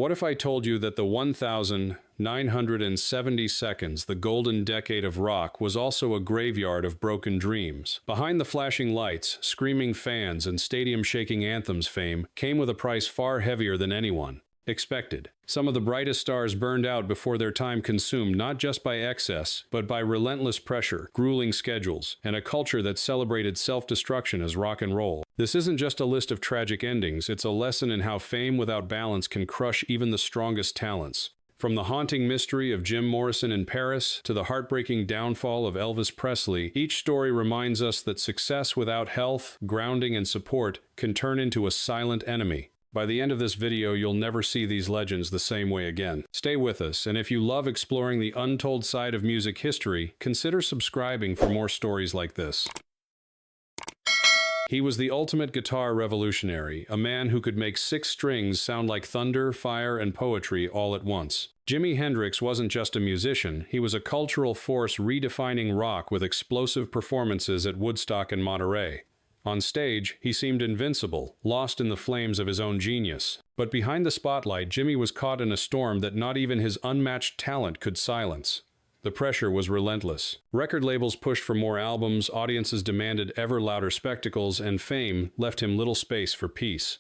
What if I told you that the 1,970 seconds, the golden decade of rock, was also a graveyard of broken dreams? Behind the flashing lights, screaming fans, and stadium-shaking anthems, fame came with a price far heavier than anyone expected. Some of the brightest stars burned out before their time, consumed not just by excess, but by relentless pressure, grueling schedules, and a culture that celebrated self-destruction as rock and roll. This isn't just a list of tragic endings, it's a lesson in how fame without balance can crush even the strongest talents. From the haunting mystery of Jim Morrison in Paris to the heartbreaking downfall of Elvis Presley, each story reminds us that success without health, grounding, and support can turn into a silent enemy. By the end of this video, you'll never see these legends the same way again. Stay with us, and if you love exploring the untold side of music history, consider subscribing for more stories like this. He was the ultimate guitar revolutionary, a man who could make 6 strings sound like thunder, fire, and poetry all at once. Jimi Hendrix wasn't just a musician, he was a cultural force redefining rock with explosive performances at Woodstock and Monterey. On stage, he seemed invincible, lost in the flames of his own genius. But behind the spotlight, Jimi was caught in a storm that not even his unmatched talent could silence. The pressure was relentless. Record labels pushed for more albums, audiences demanded ever louder spectacles, and fame left him little space for peace.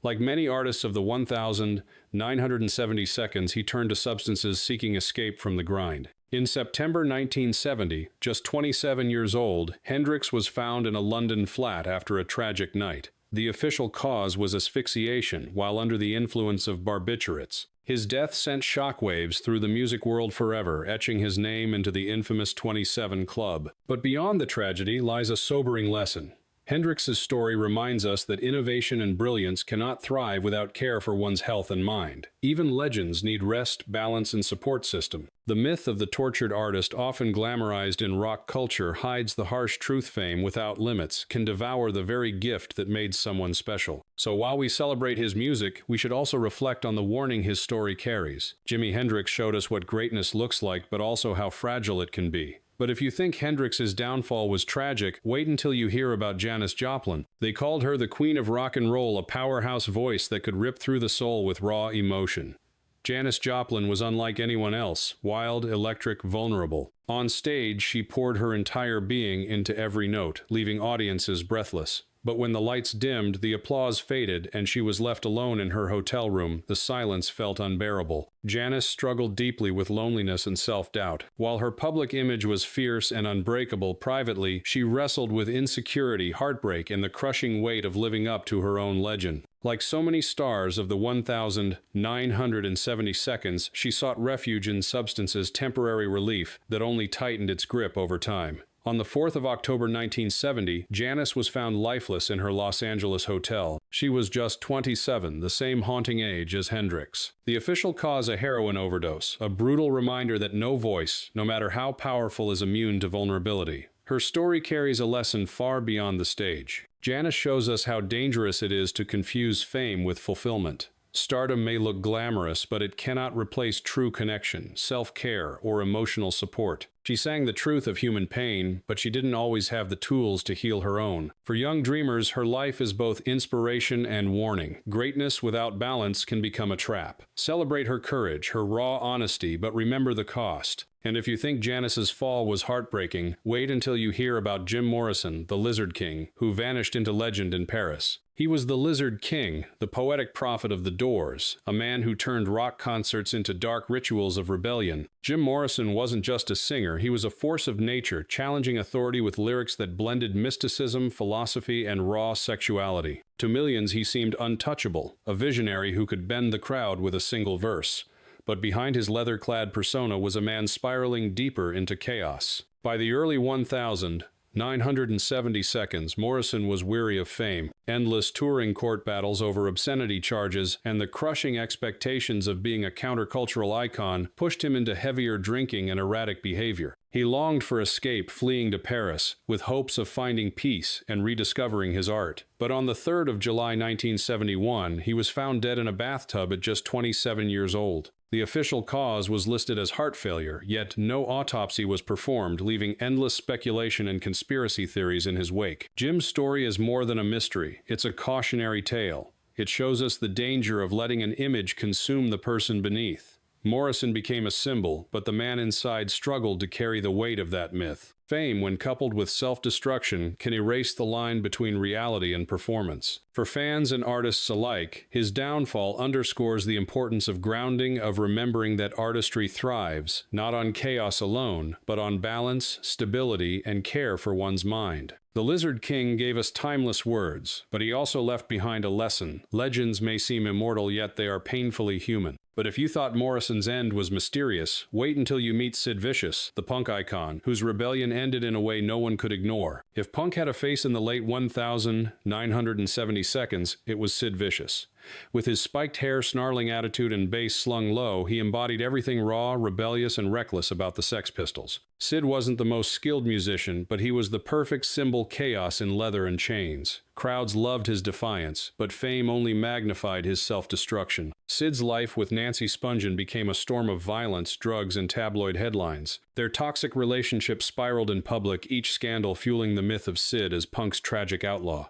Like many artists of the 1,970 seconds, he turned to substances seeking escape from the grind. In September 1970, just 27 years old, Hendrix was found in a London flat after a tragic night. The official cause was asphyxiation while under the influence of barbiturates. His death sent shockwaves through the music world forever, etching his name into the infamous 27 Club. But beyond the tragedy lies a sobering lesson. Hendrix's story reminds us that innovation and brilliance cannot thrive without care for one's health and mind. Even legends need rest, balance, and support system. The myth of the tortured artist, often glamorized in rock culture, hides the harsh truth. Fame without limits can devour the very gift that made someone special. So while we celebrate his music, we should also reflect on the warning his story carries. Jimi Hendrix showed us what greatness looks like, but also how fragile it can be. But if you think Hendrix's downfall was tragic, wait until you hear about Janis Joplin. They called her the queen of rock and roll, a powerhouse voice that could rip through the soul with raw emotion. Janis Joplin was unlike anyone else, wild, electric, vulnerable. On stage, she poured her entire being into every note, leaving audiences breathless. But when the lights dimmed, the applause faded, and she was left alone in her hotel room, the silence felt unbearable. Janis struggled deeply with loneliness and self-doubt. While her public image was fierce and unbreakable, privately, she wrestled with insecurity, heartbreak, and the crushing weight of living up to her own legend. Like so many stars of the 1,970 seconds, she sought refuge in substances, temporary relief that only tightened its grip over time. On the 4th of October 1970, Janis was found lifeless in her Los Angeles hotel. She was just 27, the same haunting age as Hendrix. The official cause, a heroin overdose, a brutal reminder that no voice, no matter how powerful, is immune to vulnerability. Her story carries a lesson far beyond the stage. Janis shows us how dangerous it is to confuse fame with fulfillment. Stardom may look glamorous, but it cannot replace true connection, self-care, or emotional support. She sang the truth of human pain, but she didn't always have the tools to heal her own. For young dreamers, her life is both inspiration and warning. Greatness without balance can become a trap. Celebrate her courage, her raw honesty, but remember the cost. And if you think Janis's fall was heartbreaking, wait until you hear about Jim Morrison, the Lizard King, who vanished into legend in Paris. He was the Lizard King, the poetic prophet of the Doors, a man who turned rock concerts into dark rituals of rebellion. Jim Morrison wasn't just a singer, he was a force of nature, challenging authority with lyrics that blended mysticism, philosophy, and raw sexuality. To millions, he seemed untouchable, a visionary who could bend the crowd with a single verse. But behind his leather-clad persona was a man spiraling deeper into chaos. By the early 1,970 seconds, Morrison was weary of fame. Endless touring court battles over obscenity charges and the crushing expectations of being a countercultural icon pushed him into heavier drinking and erratic behavior. He longed for escape, fleeing to Paris, with hopes of finding peace and rediscovering his art. But on the 3rd of July 1971, he was found dead in a bathtub at just 27 years old. The official cause was listed as heart failure, yet no autopsy was performed, leaving endless speculation and conspiracy theories in his wake. Jim's story is more than a mystery, it's a cautionary tale. It shows us the danger of letting an image consume the person beneath. Morrison became a symbol, but the man inside struggled to carry the weight of that myth. Fame, when coupled with self-destruction, can erase the line between reality and performance. For fans and artists alike, his downfall underscores the importance of grounding, of remembering that artistry thrives, not on chaos alone, but on balance, stability, and care for one's mind. The Lizard King gave us timeless words, but he also left behind a lesson. Legends may seem immortal, yet they are painfully human. But if you thought Morrison's end was mysterious, wait until you meet Sid Vicious, the punk icon, whose rebellion ended in a way no one could ignore. If punk had a face in the late 1970 seconds, it was Sid Vicious. With his spiked hair, snarling attitude, and bass slung low, he embodied everything raw, rebellious, and reckless about the Sex Pistols. Sid wasn't the most skilled musician, but he was the perfect symbol chaos in leather and chains. Crowds loved his defiance, but fame only magnified his self-destruction. Sid's life with Nancy Spungen became a storm of violence, drugs, and tabloid headlines. Their toxic relationship spiraled in public, each scandal fueling the myth of Sid as punk's tragic outlaw.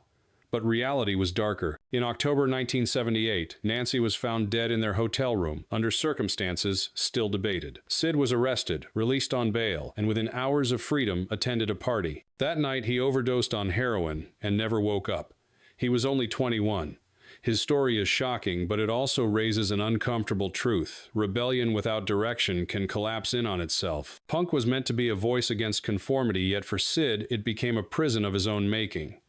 But reality was darker. In October 1978, Nancy was found dead in their hotel room, under circumstances still debated. Sid was arrested, released on bail, and within hours of freedom attended a party. That night he overdosed on heroin and never woke up. He was only 21. His story is shocking, but it also raises an uncomfortable truth. Rebellion without direction can collapse in on itself. Punk was meant to be a voice against conformity, yet for Sid, it became a prison of his own making.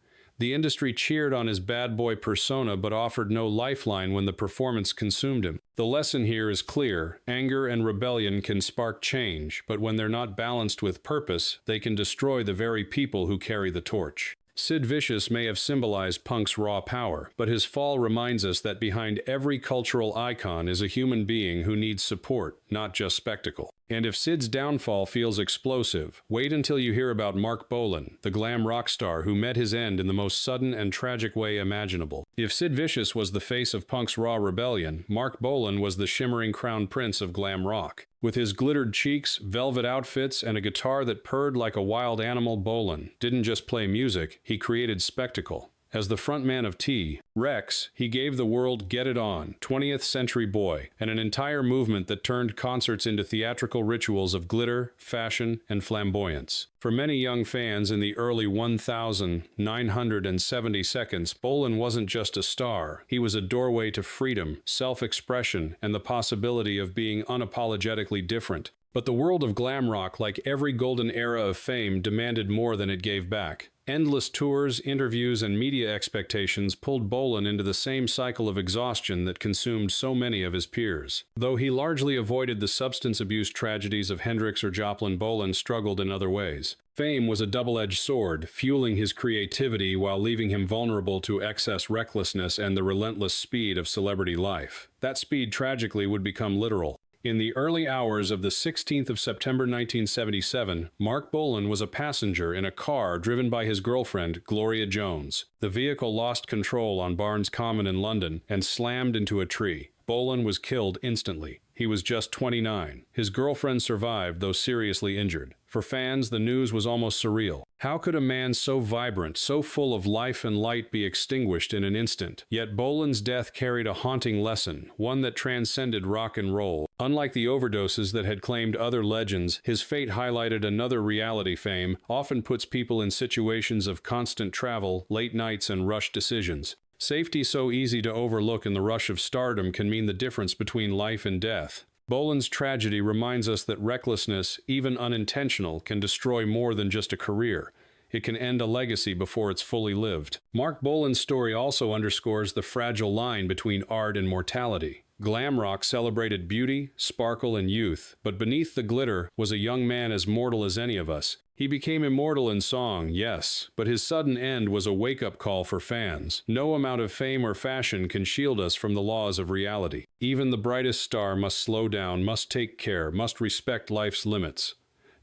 The industry cheered on his bad boy persona but offered no lifeline when the performance consumed him. The lesson here is clear. Anger and rebellion can spark change, but when they're not balanced with purpose, they can destroy the very people who carry the torch. Sid Vicious may have symbolized punk's raw power, but his fall reminds us that behind every cultural icon is a human being who needs support, not just spectacle. And if Sid's downfall feels explosive, wait until you hear about Mark Bolan, the glam rock star who met his end in the most sudden and tragic way imaginable. If Sid Vicious was the face of punk's raw rebellion, Mark Bolan was the shimmering crown prince of glam rock. With his glittered cheeks, velvet outfits, and a guitar that purred like a wild animal, Bolan didn't just play music, he created spectacle. As the frontman of T-Rex, he gave the world Get It On, 20th Century Boy, and an entire movement that turned concerts into theatrical rituals of glitter, fashion, and flamboyance. For many young fans in the early 1970 seconds, Bolan wasn't just a star. He was a doorway to freedom, self-expression, and the possibility of being unapologetically different. But the world of glam rock, like every golden era of fame, demanded more than it gave back. Endless tours, interviews, and media expectations pulled Bolan into the same cycle of exhaustion that consumed so many of his peers. Though he largely avoided the substance abuse tragedies of Hendrix or Joplin, Bolan struggled in other ways. Fame was a double-edged sword, fueling his creativity while leaving him vulnerable to excess recklessness and the relentless speed of celebrity life. That speed tragically would become literal. In the early hours of the 16th of September 1977, Mark Bolan was a passenger in a car driven by his girlfriend, Gloria Jones. The vehicle lost control on Barnes Common in London and slammed into a tree. Bolan was killed instantly. He was just 29. His girlfriend survived, though seriously injured. For fans, the news was almost surreal. How could a man so vibrant, so full of life and light be extinguished in an instant? Yet Bolan's death carried a haunting lesson, one that transcended rock and roll. Unlike the overdoses that had claimed other legends, his fate highlighted another reality. Fame often puts people in situations of constant travel, late nights, and rushed decisions. Safety, so easy to overlook in the rush of stardom, can mean the difference between life and death. Bolan's tragedy reminds us that recklessness, even unintentional, can destroy more than just a career. It can end a legacy before it's fully lived. Mark Bolan's story also underscores the fragile line between art and mortality. Glam rock celebrated beauty, sparkle, and youth, but beneath the glitter was a young man as mortal as any of us. He became immortal in song, yes, but his sudden end was a wake-up call for fans. No amount of fame or fashion can shield us from the laws of reality. Even the brightest star must slow down, must take care, must respect life's limits.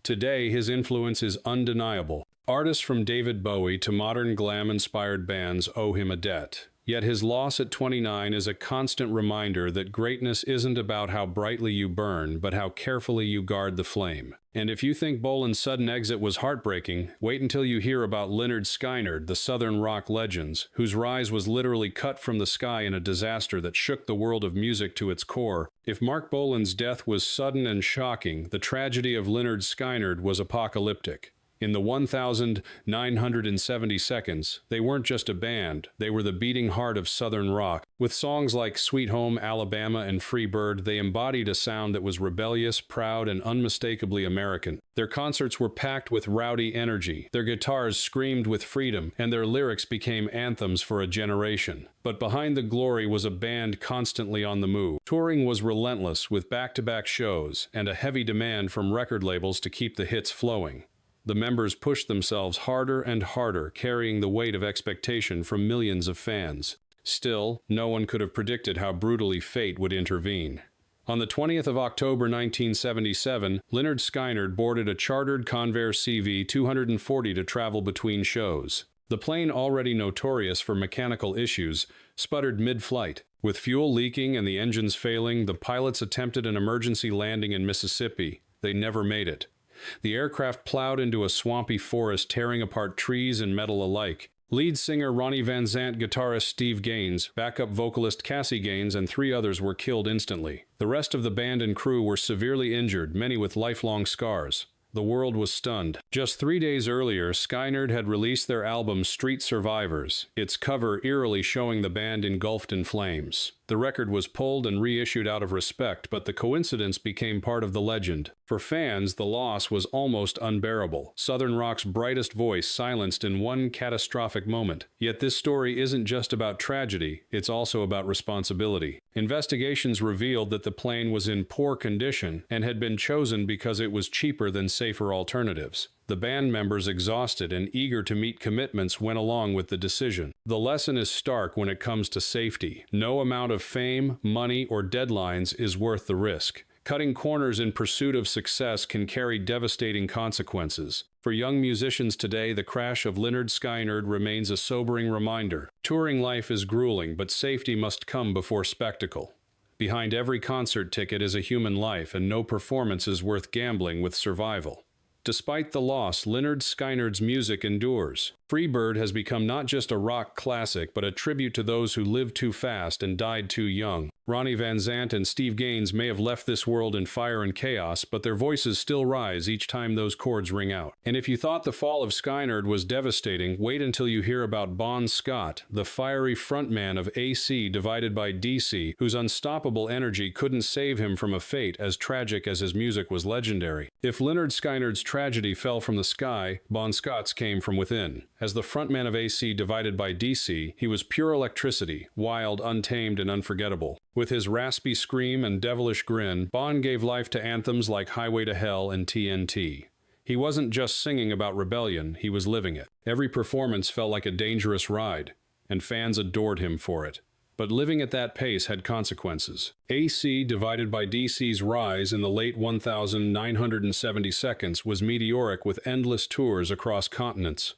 Today, his influence is undeniable. Artists from David Bowie to modern glam-inspired bands owe him a debt. Yet his loss at 29 is a constant reminder that greatness isn't about how brightly you burn, but how carefully you guard the flame. And if you think Bolan's sudden exit was heartbreaking, wait until you hear about Lynyrd Skynyrd, the Southern rock legends, whose rise was literally cut from the sky in a disaster that shook the world of music to its core. If Mark Bolan's death was sudden and shocking, the tragedy of Lynyrd Skynyrd was apocalyptic. In the 1,970 seconds, they weren't just a band, they were the beating heart of Southern rock. With songs like Sweet Home Alabama and Free Bird, they embodied a sound that was rebellious, proud, and unmistakably American. Their concerts were packed with rowdy energy, their guitars screamed with freedom, and their lyrics became anthems for a generation. But behind the glory was a band constantly on the move. Touring was relentless, with back-to-back shows, and a heavy demand from record labels to keep the hits flowing. The members pushed themselves harder and harder, carrying the weight of expectation from millions of fans. Still, no one could have predicted how brutally fate would intervene. On the 20th of October 1977, Lynyrd Skynyrd boarded a chartered Convair CV-240 to travel between shows. The plane, already notorious for mechanical issues, sputtered mid-flight. With fuel leaking and the engines failing, the pilots attempted an emergency landing in Mississippi. They never made it. The aircraft plowed into a swampy forest, tearing apart trees and metal alike. Lead singer Ronnie Van Zant, guitarist Steve Gaines, backup vocalist Cassie Gaines, and 3 others were killed instantly. The rest of the band and crew were severely injured, many with lifelong scars. The world was stunned. Just 3 days earlier, Skynyrd had released their album Street Survivors, its cover eerily showing the band engulfed in flames. The record was pulled and reissued out of respect, but the coincidence became part of the legend. For fans, the loss was almost unbearable. Southern rock's brightest voice silenced in one catastrophic moment. Yet this story isn't just about tragedy, it's also about responsibility. Investigations revealed that the plane was in poor condition and had been chosen because it was cheaper than safer alternatives. The band members, exhausted and eager to meet commitments, went along with the decision. The lesson is stark when it comes to safety. No amount of fame, money, or deadlines is worth the risk. Cutting corners in pursuit of success can carry devastating consequences. For young musicians today, the crash of Lynyrd Skynyrd remains a sobering reminder. Touring life is grueling, but safety must come before spectacle. Behind every concert ticket is a human life, and no performance is worth gambling with survival. Despite the loss, Lynyrd Skynyrd's music endures. Free Bird has become not just a rock classic, but a tribute to those who lived too fast and died too young. Ronnie Van Zant and Steve Gaines may have left this world in fire and chaos, but their voices still rise each time those chords ring out. And if you thought the fall of Skynyrd was devastating, wait until you hear about Bon Scott, the fiery frontman of AC divided by DC, whose unstoppable energy couldn't save him from a fate as tragic as his music was legendary. If Lynyrd Skynyrd's tragedy fell from the sky, Bon Scott's came from within. As the frontman of AC divided by DC, he was pure electricity, wild, untamed, and unforgettable. With his raspy scream and devilish grin, Bon gave life to anthems like Highway to Hell and TNT. He wasn't just singing about rebellion, he was living it. Every performance felt like a dangerous ride, and fans adored him for it. But living at that pace had consequences. AC divided by DC's rise in the late 1970 seconds was meteoric, with endless tours across continents.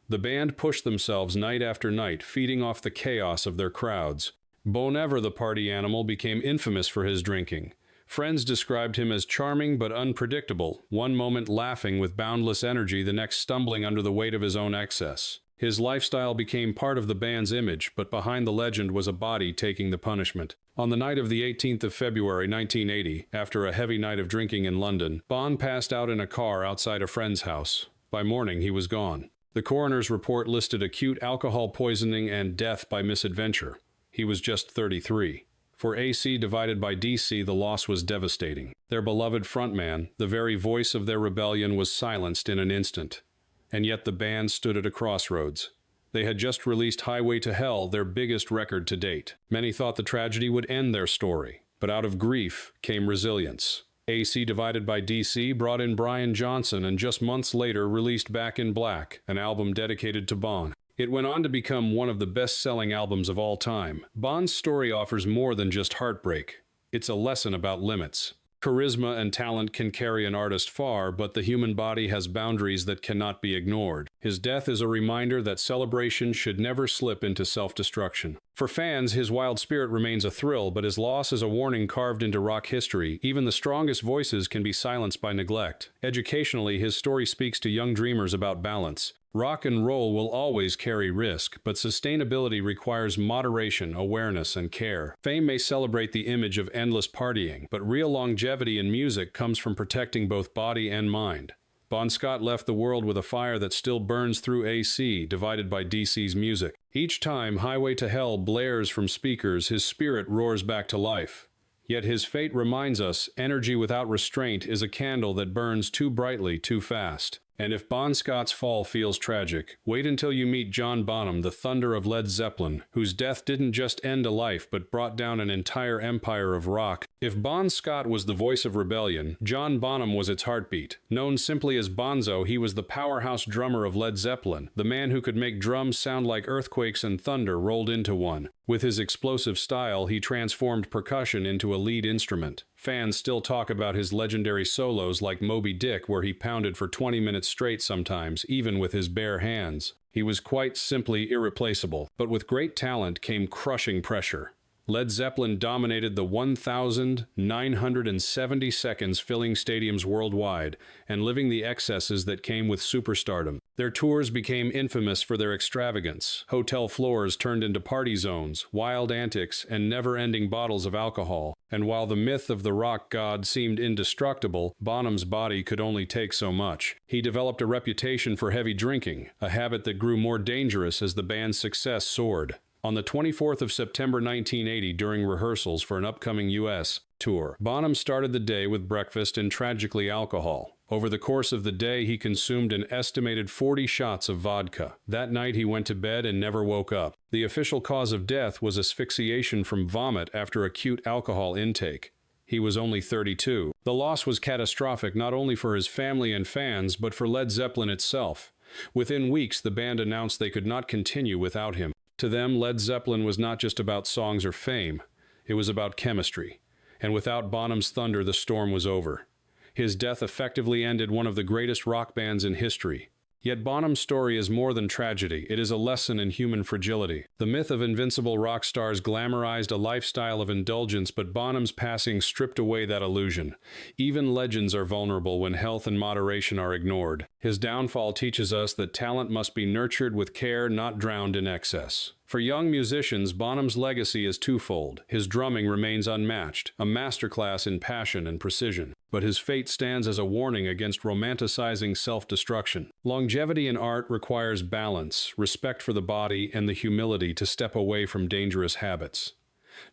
The band pushed themselves night after night, feeding off the chaos of their crowds. Bon Iver, the party animal, became infamous for his drinking. Friends described him as charming but unpredictable, one moment laughing with boundless energy, the next stumbling under the weight of his own excess. His lifestyle became part of the band's image, but behind the legend was a body taking the punishment. On the night of the 18th of February 1980, after a heavy night of drinking in London, Bon passed out in a car outside a friend's house. By morning, he was gone. The coroner's report listed acute alcohol poisoning and death by misadventure. He was just 33. For AC divided by DC, the loss was devastating. Their beloved frontman, the very voice of their rebellion, was silenced in an instant. And yet the band stood at a crossroads. They had just released Highway to Hell, their biggest record to date. Many thought the tragedy would end their story, but out of grief came resilience. AC divided by DC brought in Brian Johnson and just months later released Back in Black, an album dedicated to Bon. It went on to become one of the best-selling albums of all time. Bon's story offers more than just heartbreak. It's a lesson about limits. Charisma and talent can carry an artist far, but the human body has boundaries that cannot be ignored. His death is a reminder that celebration should never slip into self-destruction. For fans, his wild spirit remains a thrill, but his loss is a warning carved into rock history. Even the strongest voices can be silenced by neglect. Educationally, his story speaks to young dreamers about balance. Rock and roll will always carry risk, but sustainability requires moderation, awareness, and care. Fame may celebrate the image of endless partying, but real longevity in music comes from protecting both body and mind. Bon Scott left the world with a fire that still burns through AC, divided by DC's music. Each time Highway to Hell blares from speakers, his spirit roars back to life. Yet his fate reminds us, energy without restraint is a candle that burns too brightly, too fast. And if Bon Scott's fall feels tragic, wait until you meet John Bonham, the thunder of Led Zeppelin, whose death didn't just end a life but brought down an entire empire of rock. If Bon Scott was the voice of rebellion, John Bonham was its heartbeat. Known simply as Bonzo, he was the powerhouse drummer of Led Zeppelin, the man who could make drums sound like earthquakes and thunder rolled into one. With his explosive style, he transformed percussion into a lead instrument. Fans still talk about his legendary solos like Moby Dick, where he pounded for 20 minutes straight sometimes, even with his bare hands. He was quite simply irreplaceable, but with great talent came crushing pressure. Led Zeppelin dominated the 1,970 seconds, filling stadiums worldwide and living the excesses that came with superstardom. Their tours became infamous for their extravagance. Hotel floors turned into party zones, wild antics, and never-ending bottles of alcohol. And while the myth of the rock god seemed indestructible, Bonham's body could only take so much. He developed a reputation for heavy drinking, a habit that grew more dangerous as the band's success soared. On the 24th of September 1980, during rehearsals for an upcoming U.S. tour, Bonham started the day with breakfast and tragically alcohol. Over the course of the day, he consumed an estimated 40 shots of vodka. That night, he went to bed and never woke up. The official cause of death was asphyxiation from vomit after acute alcohol intake. He was only 32. The loss was catastrophic not only for his family and fans, but for Led Zeppelin itself. Within weeks, the band announced they could not continue without him. To them, Led Zeppelin was not just about songs or fame. It was about chemistry. And without Bonham's thunder, the storm was over. His death effectively ended one of the greatest rock bands in history. Yet Bonham's story is more than tragedy. It is a lesson in human fragility. The myth of invincible rock stars glamorized a lifestyle of indulgence, but Bonham's passing stripped away that illusion. Even legends are vulnerable when health and moderation are ignored. His downfall teaches us that talent must be nurtured with care, not drowned in excess. For young musicians, Bonham's legacy is twofold. His drumming remains unmatched, a masterclass in passion and precision. But his fate stands as a warning against romanticizing self-destruction. Longevity in art requires balance, respect for the body, and the humility to step away from dangerous habits.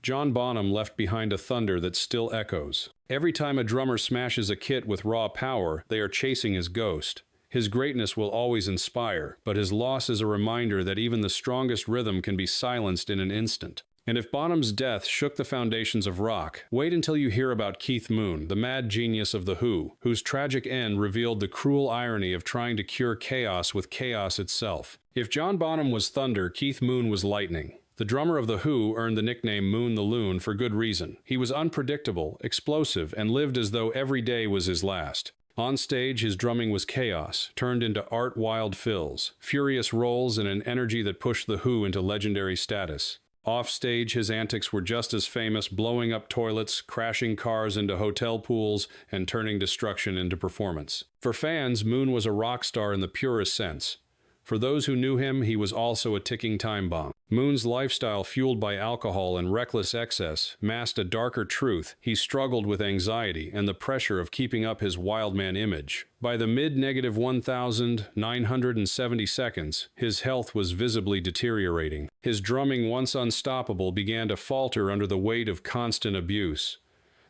John Bonham left behind a thunder that still echoes. Every time a drummer smashes a kit with raw power, they are chasing his ghost. His greatness will always inspire, but his loss is a reminder that even the strongest rhythm can be silenced in an instant. And if Bonham's death shook the foundations of rock, wait until you hear about Keith Moon, the mad genius of The Who, whose tragic end revealed the cruel irony of trying to cure chaos with chaos itself. If John Bonham was thunder, Keith Moon was lightning. The drummer of The Who earned the nickname Moon the Loon for good reason. He was unpredictable, explosive, and lived as though every day was his last. On stage, his drumming was chaos, turned into art-wild fills, furious rolls, and an energy that pushed The Who into legendary status. Off-stage, his antics were just as famous, blowing up toilets, crashing cars into hotel pools, and turning destruction into performance. For fans, Moon was a rock star in the purest sense. For those who knew him, he was also a ticking time bomb. Moon's lifestyle, fueled by alcohol and reckless excess, masked a darker truth. He struggled with anxiety and the pressure of keeping up his wildman image. By the mid-1,970 seconds, his health was visibly deteriorating. His drumming, once unstoppable, began to falter under the weight of constant abuse.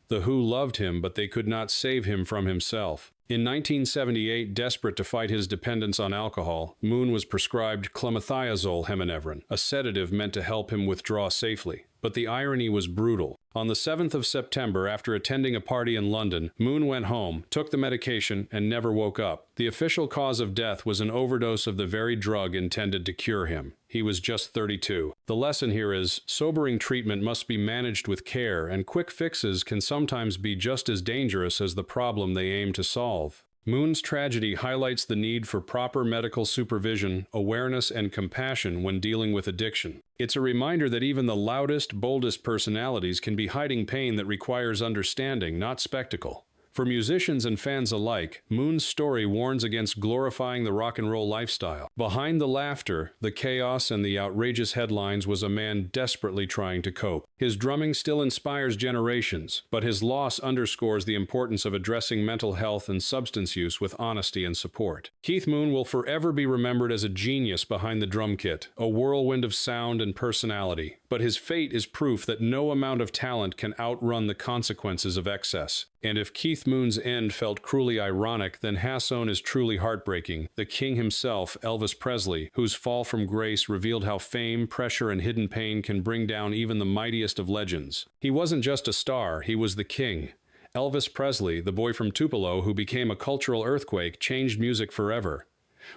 The Who loved him, but they could not save him from himself. In 1978, desperate to fight his dependence on alcohol, Moon was prescribed clomethiazole heminevrin, a sedative meant to help him withdraw safely. But the irony was brutal. On the 7th of September, after attending a party in London, Moon went home, took the medication, and never woke up. The official cause of death was an overdose of the very drug intended to cure him. He was just 32. The lesson here is, sobering treatment must be managed with care, and quick fixes can sometimes be just as dangerous as the problem they aim to solve. Moon's tragedy highlights the need for proper medical supervision, awareness, and compassion when dealing with addiction. It's a reminder that even the loudest, boldest personalities can be hiding pain that requires understanding, not spectacle. For musicians and fans alike, Moon's story warns against glorifying the rock and roll lifestyle. Behind the laughter, the chaos, and the outrageous headlines was a man desperately trying to cope. His drumming still inspires generations, but his loss underscores the importance of addressing mental health and substance use with honesty and support. Keith Moon will forever be remembered as a genius behind the drum kit, a whirlwind of sound and personality. But his fate is proof that no amount of talent can outrun the consequences of excess. And if Keith Moon's end felt cruelly ironic, then Hasson is truly heartbreaking. The king himself, Elvis Presley, whose fall from grace revealed how fame, pressure, and hidden pain can bring down even the mightiest of legends. He wasn't just a star, he was the king. Elvis Presley, the boy from Tupelo who became a cultural earthquake, changed music forever.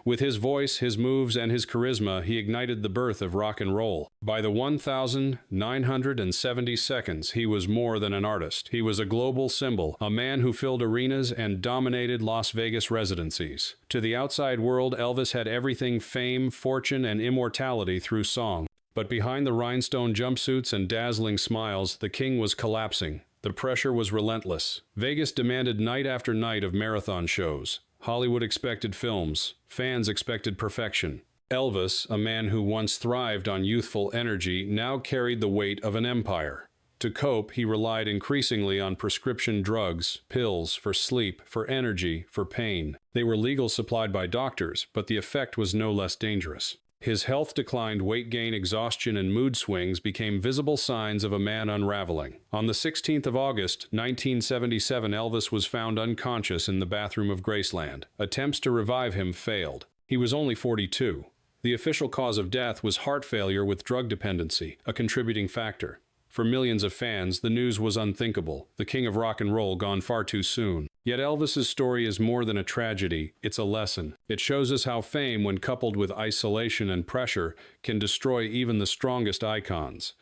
With his voice, his moves, and his charisma, he ignited the birth of rock and roll. By the 1,970 seconds, he was more than an artist. He was a global symbol, a man who filled arenas and dominated Las Vegas residencies. To the outside world, Elvis had everything: fame, fortune, and immortality through song. But behind the rhinestone jumpsuits and dazzling smiles, the king was collapsing. The pressure was relentless. Vegas demanded night after night of marathon shows. Hollywood expected films. Fans expected perfection. Elvis, a man who once thrived on youthful energy, now carried the weight of an empire. To cope, he relied increasingly on prescription drugs, pills, for sleep, for energy, for pain. They were legal, supplied by doctors, but the effect was no less dangerous. His health declined, weight gain, exhaustion, and mood swings became visible signs of a man unraveling. On the 16th of August, 1977, Elvis was found unconscious in the bathroom of Graceland. Attempts to revive him failed. He was only 42. The official cause of death was heart failure with drug dependency, a contributing factor. For millions of fans, the news was unthinkable. The king of rock and roll gone far too soon. Yet Elvis's story is more than a tragedy, it's a lesson. It shows us how fame, when coupled with isolation and pressure, can destroy even the strongest icons.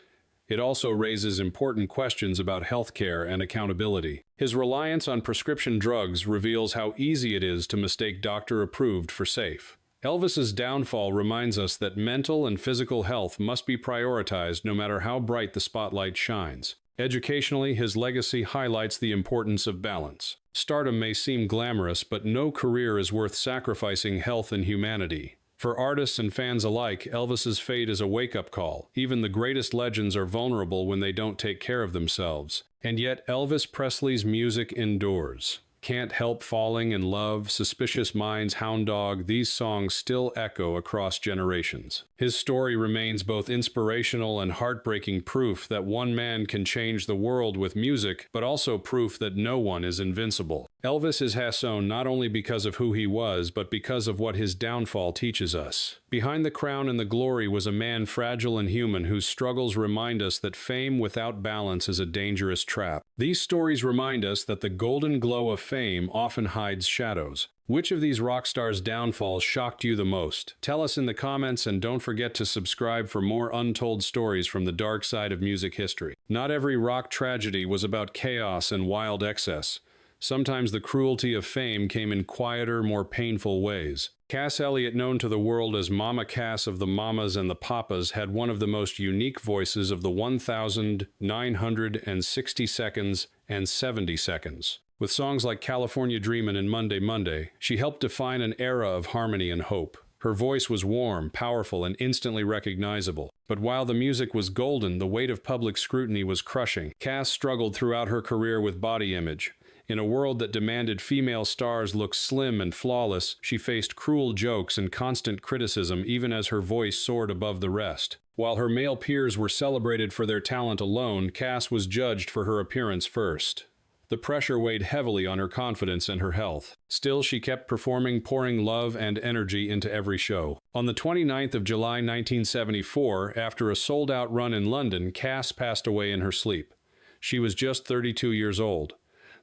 It also raises important questions about healthcare and accountability. His reliance on prescription drugs reveals how easy it is to mistake doctor-approved for safe. Elvis's downfall reminds us that mental and physical health must be prioritized no matter how bright the spotlight shines. Educationally, his legacy highlights the importance of balance. Stardom may seem glamorous, but no career is worth sacrificing health and humanity. For artists and fans alike, Elvis's fate is a wake-up call. Even the greatest legends are vulnerable when they don't take care of themselves. And yet Elvis Presley's music endures. Can't Help Falling in Love, Suspicious Minds, Hound Dog, these songs still echo across generations. His story remains both inspirational and heartbreaking, proof that one man can change the world with music, but also proof that no one is invincible. Elvis is Hasson not only because of who he was, but because of what his downfall teaches us. Behind the crown and the glory was a man fragile and human whose struggles remind us that fame without balance is a dangerous trap. These stories remind us that the golden glow of fame often hides shadows. Which of these rock stars' downfalls shocked you the most? Tell us in the comments, and don't forget to subscribe for more untold stories from the dark side of music history. Not every rock tragedy was about chaos and wild excess. Sometimes the cruelty of fame came in quieter, more painful ways. Cass Elliot, known to the world as Mama Cass of the Mamas and the Papas, had one of the most unique voices of the 1,960 seconds and 70 seconds. With songs like California Dreamin' and Monday Monday, she helped define an era of harmony and hope. Her voice was warm, powerful, and instantly recognizable. But while the music was golden, the weight of public scrutiny was crushing. Cass struggled throughout her career with body image. In a world that demanded female stars look slim and flawless, she faced cruel jokes and constant criticism even as her voice soared above the rest. While her male peers were celebrated for their talent alone, Cass was judged for her appearance first. The pressure weighed heavily on her confidence and her health. Still, she kept performing, pouring love and energy into every show. On the 29th of July 1974, after a sold-out run in London, Cass passed away in her sleep. She was just 32 years old.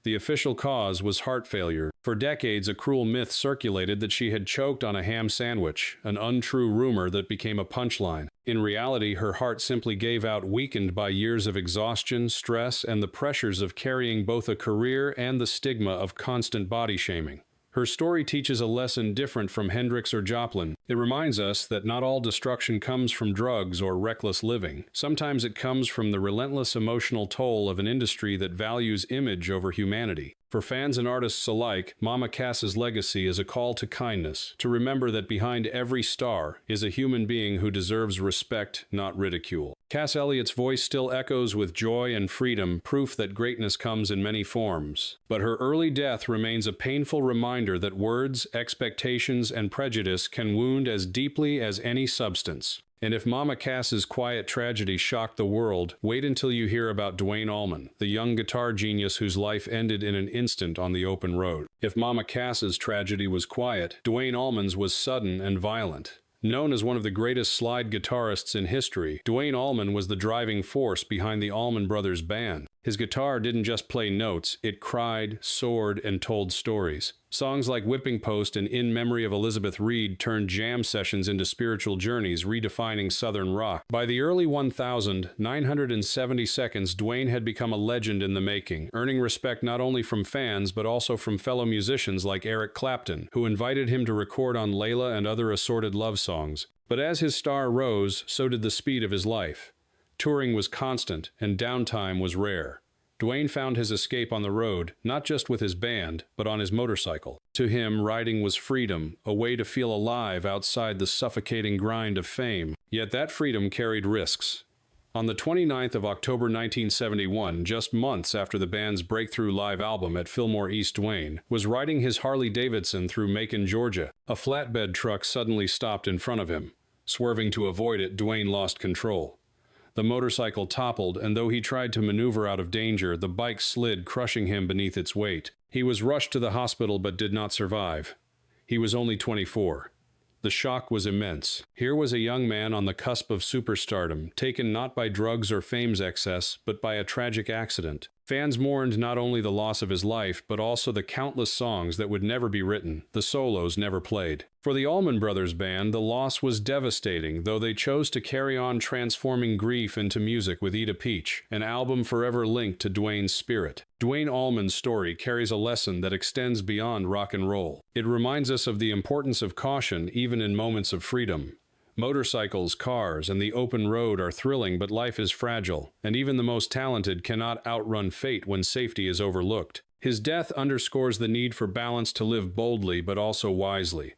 The official cause was heart failure. For decades, a cruel myth circulated that she had choked on a ham sandwich, an untrue rumor that became a punchline. In reality, her heart simply gave out, weakened by years of exhaustion, stress, and the pressures of carrying both a career and the stigma of constant body shaming. Her story teaches a lesson different from Hendrix or Joplin. It reminds us that not all destruction comes from drugs or reckless living. Sometimes it comes from the relentless emotional toll of an industry that values image over humanity. For fans and artists alike, Mama Cass's legacy is a call to kindness, to remember that behind every star is a human being who deserves respect, not ridicule. Cass Elliott's voice still echoes with joy and freedom, proof that greatness comes in many forms. But her early death remains a painful reminder that words, expectations, and prejudice can wound as deeply as any substance. And if Mama Cass's quiet tragedy shocked the world, wait until you hear about Duane Allman, the young guitar genius whose life ended in an instant on the open road. If Mama Cass's tragedy was quiet, Duane Allman's was sudden and violent. Known as one of the greatest slide guitarists in history, Duane Allman was the driving force behind the Allman Brothers Band. His guitar didn't just play notes, it cried, soared, and told stories. Songs like Whipping Post and In Memory of Elizabeth Reed turned jam sessions into spiritual journeys, redefining Southern rock. By the early 1970s, Duane had become a legend in the making, earning respect not only from fans but also from fellow musicians like Eric Clapton, who invited him to record on Layla and other assorted love songs. But as his star rose, so did the speed of his life. Touring was constant, and downtime was rare. Duane found his escape on the road, not just with his band, but on his motorcycle. To him, riding was freedom, a way to feel alive outside the suffocating grind of fame. Yet that freedom carried risks. On the 29th of October 1971, just months after the band's breakthrough live album at Fillmore East, Duane was riding his Harley-Davidson through Macon, Georgia. A flatbed truck suddenly stopped in front of him. Swerving to avoid it, Duane lost control. The motorcycle toppled, and though he tried to maneuver out of danger, the bike slid, crushing him beneath its weight. He was rushed to the hospital but did not survive. He was only 24. The shock was immense. Here was a young man on the cusp of superstardom, taken not by drugs or fame's excess, but by a tragic accident. Fans mourned not only the loss of his life, but also the countless songs that would never be written, the solos never played. For the Allman Brothers Band, the loss was devastating, though they chose to carry on transforming grief into music with Eat a Peach, an album forever linked to Duane's spirit. Duane Allman's story carries a lesson that extends beyond rock and roll. It reminds us of the importance of caution even in moments of freedom. Motorcycles, cars, and the open road are thrilling, but life is fragile, and even the most talented cannot outrun fate when safety is overlooked. His death underscores the need for balance, to live boldly but also wisely.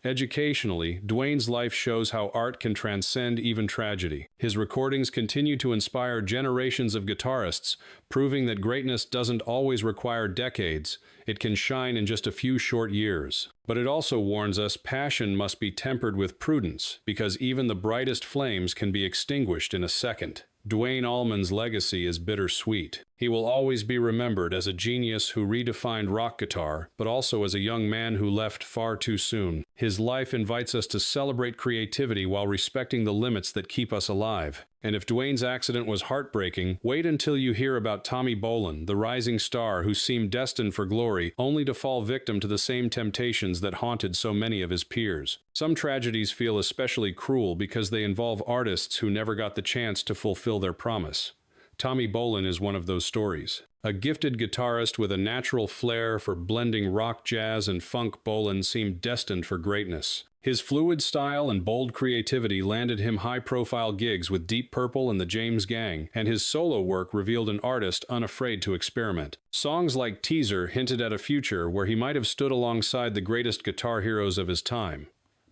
Educationally, Duane's life shows how art can transcend even tragedy. His recordings continue to inspire generations of guitarists, proving that greatness doesn't always require decades. It can shine in just a few short years. But it also warns us passion must be tempered with prudence, because even the brightest flames can be extinguished in a second. Duane Allman's legacy is bittersweet. He will always be remembered as a genius who redefined rock guitar, but also as a young man who left far too soon. His life invites us to celebrate creativity while respecting the limits that keep us alive. And if Duane's accident was heartbreaking, wait until you hear about Tommy Bolin, the rising star who seemed destined for glory, only to fall victim to the same temptations that haunted so many of his peers. Some tragedies feel especially cruel because they involve artists who never got the chance to fulfill their promise. Tommy Bolin is one of those stories. A gifted guitarist with a natural flair for blending rock, jazz, and funk, Bolin seemed destined for greatness. His fluid style and bold creativity landed him high-profile gigs with Deep Purple and the James Gang, and his solo work revealed an artist unafraid to experiment. Songs like Teaser hinted at a future where he might have stood alongside the greatest guitar heroes of his time.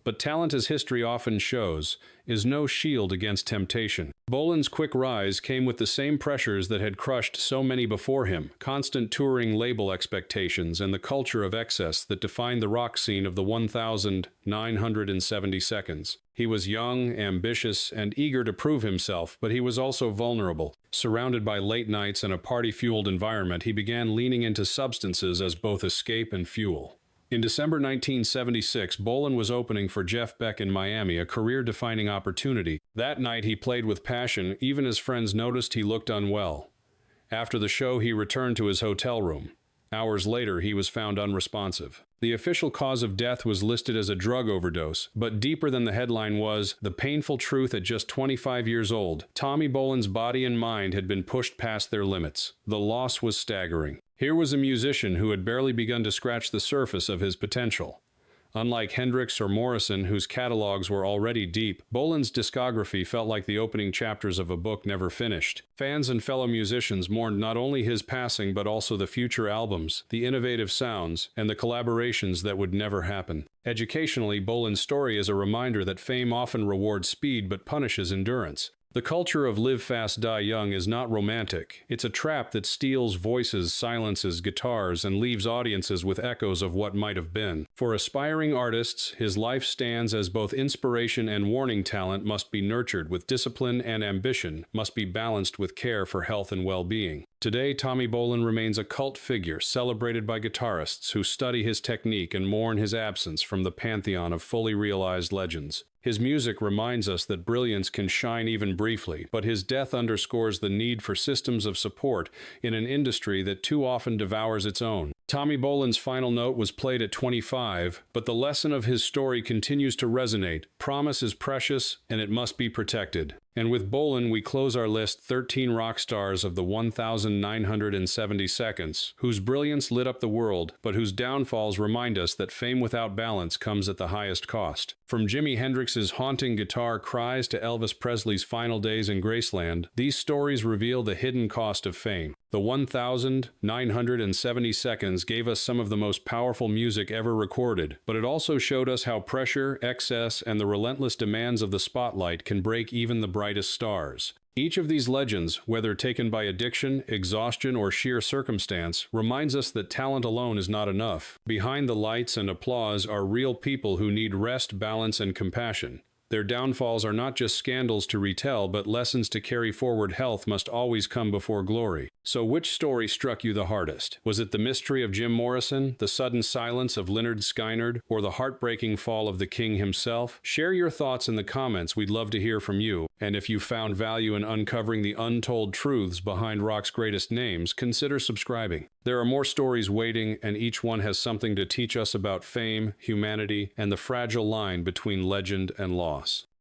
But talent, as history often shows, is no shield against temptation. Bolin's quick rise came with the same pressures that had crushed so many before him: constant touring, label expectations, and the culture of excess that defined the rock scene of the 1970s. He was young, ambitious, and eager to prove himself, but he was also vulnerable. Surrounded by late nights and a party-fueled environment, he began leaning into substances as both escape and fuel. In December 1976, Bolin was opening for Jeff Beck in Miami, a career-defining opportunity. That night he played with passion, even as friends noticed he looked unwell. After the show, he returned to his hotel room. Hours later, he was found unresponsive. The official cause of death was listed as a drug overdose, but deeper than the headline was the painful truth: at just 25 years old, Tommy Bolin's body and mind had been pushed past their limits. The loss was staggering. Here was a musician who had barely begun to scratch the surface of his potential. Unlike Hendrix or Morrison, whose catalogs were already deep, Bolan's discography felt like the opening chapters of a book never finished. Fans and fellow musicians mourned not only his passing but also the future albums, the innovative sounds, and the collaborations that would never happen. Educationally, Bolan's story is a reminder that fame often rewards speed but punishes endurance. The culture of live fast, die young is not romantic. It's a trap that steals voices, silences guitars, and leaves audiences with echoes of what might have been. For aspiring artists, his life stands as both inspiration and warning. Talent must be nurtured with discipline, and ambition must be balanced with care for health and well-being. Today, Tommy Bolan remains a cult figure, celebrated by guitarists who study his technique and mourn his absence from the pantheon of fully realized legends. His music reminds us that brilliance can shine even briefly, but his death underscores the need for systems of support in an industry that too often devours its own. Tommy Bolan's final note was played at 25, but the lesson of his story continues to resonate. Promise is precious, and it must be protected. And with Bolan, we close our list 13 rock stars of the 1,970 seconds, whose brilliance lit up the world, but whose downfalls remind us that fame without balance comes at the highest cost. From Jimi Hendrix's haunting guitar cries to Elvis Presley's final days in Graceland, these stories reveal the hidden cost of fame. The 1,970 seconds gave us some of the most powerful music ever recorded, but it also showed us how pressure, excess, and the relentless demands of the spotlight can break even the brightest stars. Each of these legends, whether taken by addiction, exhaustion, or sheer circumstance, reminds us that talent alone is not enough. Behind the lights and applause are real people who need rest, balance, and compassion. Their downfalls are not just scandals to retell, but lessons to carry forward. Health must always come before glory. So which story struck you the hardest? Was it the mystery of Jim Morrison, the sudden silence of Lynyrd Skynyrd, or the heartbreaking fall of the king himself? Share your thoughts in the comments. We'd love to hear from you. And if you found value in uncovering the untold truths behind rock's greatest names, consider subscribing. There are more stories waiting, and each one has something to teach us about fame, humanity, and the fragile line between legend and loss.